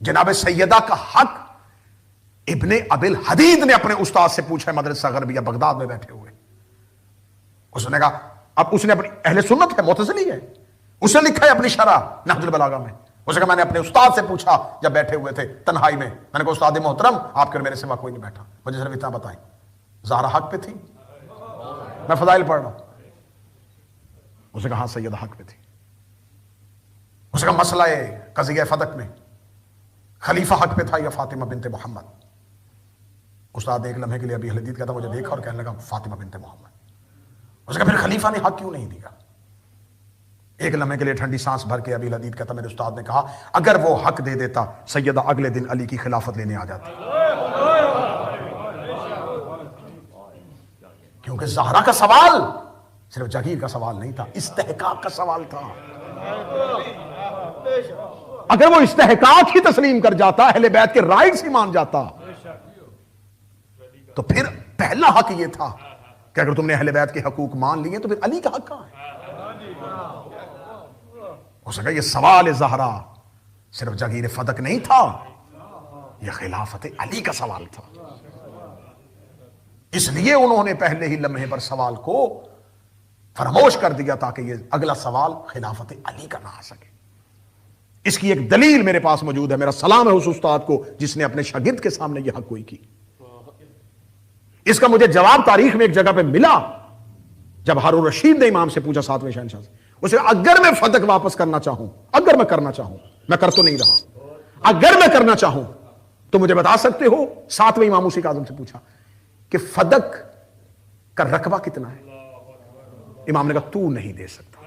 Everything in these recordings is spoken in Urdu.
جناب سیدہ کا حق ابن ابل حدید نے اپنے استاد سے پوچھا ہے مدرسہ غربیہ بغداد میں بیٹھے ہوئے. اس نے کہا، اب اس نے اپنی اہل سنت ہے، معتزلی ہے، اس نے لکھا ہے اپنی شرح نہج البلاغہ میں. اس نے کہا میں نے اپنے استاد سے پوچھا جب بیٹھے ہوئے تھے تنہائی میں، میں نے کہا استاد محترم آپ کے میرے سوا کوئی نہیں بیٹھا، مجھے صرف اتنا بتائیں زہرا حق پہ تھی؟ میں فضائل پڑھ رہا ہوں. اس نے کہا ہاں سیدہ حق پہ تھی. اس نے کہا مسئلہ قضیہ فدق میں خلیفہ حق پہ تھا یا فاطمہ بنت محمد؟ استاد نے ایک لمحے کے لیے ابی حدید کہتا مجھے دیکھا اور کہنے لگا فاطمہ بنت محمد. اس نے کہا پھر خلیفہ نے حق کیوں نہیں دیا؟ ایک لمحے کے لیے ٹھنڈی سانس بھر کے ابی حدید کہتا میرے استاد نے کہا اگر وہ حق دے دیتا سیدہ اگلے دن علی کی خلافت لینے آ جاتی، کیونکہ زہرا کا سوال صرف جگیر کا سوال نہیں تھا، استحقاق کا سوال تھا. اگر وہ استحقاق ہی تسلیم کر جاتا، اہل بیت کے رائٹس ہی مان جاتا، تو پھر پہلا حق یہ تھا کہ اگر تم نے اہل بیت کے حقوق مان لیے تو پھر علی کا حق کہاں ہے؟ ہو سکا یہ سوال زہرا صرف جگیر فدق نہیں تھا، یہ خلافت علی کا سوال تھا. اس لیے انہوں نے پہلے ہی لمحے پر سوال کو فراموش کر دیا تاکہ یہ اگلا سوال خلافت علی کا نہ آ سکے. اس کی ایک دلیل میرے پاس موجود ہے. میرا سلام ہے اس استاد کو جس نے اپنے شاگرد کے سامنے یہ حق گوئی کی. اس کا مجھے جواب تاریخ میں ایک جگہ پہ ملا جب ہارون رشید نے امام سے پوچھا 7ویں شہنشاہ سے، اسے اگر میں فدق واپس کرنا چاہوں، اگر میں کرنا چاہوں، میں کر تو نہیں رہا، اگر میں کرنا چاہوں تو مجھے بتا سکتے ہو؟ 7ویں امام موسی کاظم سے پوچھا کہ فدق کا رقبہ کتنا ہے؟ امام نے کہا تو نہیں دے سکتا.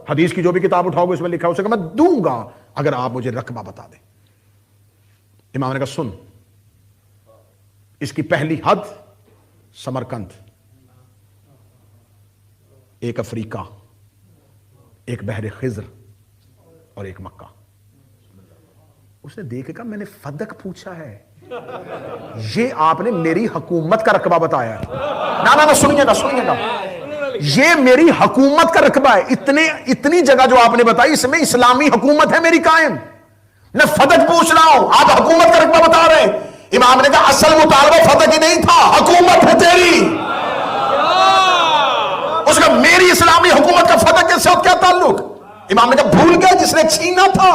حدیث کی جو بھی کتاب اٹھاؤ گے اس میں لکھا ہے، اسے کہا میں دوں گا اگر آپ مجھے رقبہ بتا دیں. امام نے کہا سن، اس کی پہلی حد سمرقند، ایک افریقہ، ایک بحر خضر اور ایک مکہ. اس نے دیکھ کے کہا میں نے فدق پوچھا ہے، یہ آپ نے میری حکومت کا رقبہ بتایا ہے. نہ سنیے گا یہ میری حکومت کا رقبہ ہے. اتنی جگہ جو آپ نے بتائی اس میں اسلامی حکومت ہے میری قائم. میں فدق پوچھ رہا ہوں، آپ حکومت کا رقبہ بتا رہے ہیں. امام نے کہا اصل مطالبہ فدق ہی نہیں تھا، حکومت ہے تیری. اس کا میری اسلامی حکومت کا فدق کے ساتھ کیا تعلق؟ امام نے کہا بھول گیا جس نے چھینا تھا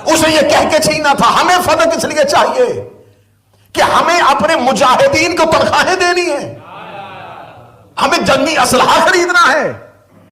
اسے یہ کہہ کے چھینا تھا ہمیں فدق اس لیے چاہیے کہ ہمیں اپنے مجاہدین کو تنخواہیں دینی ہے، ہمیں جنگی اسلحہ خریدنا ہے.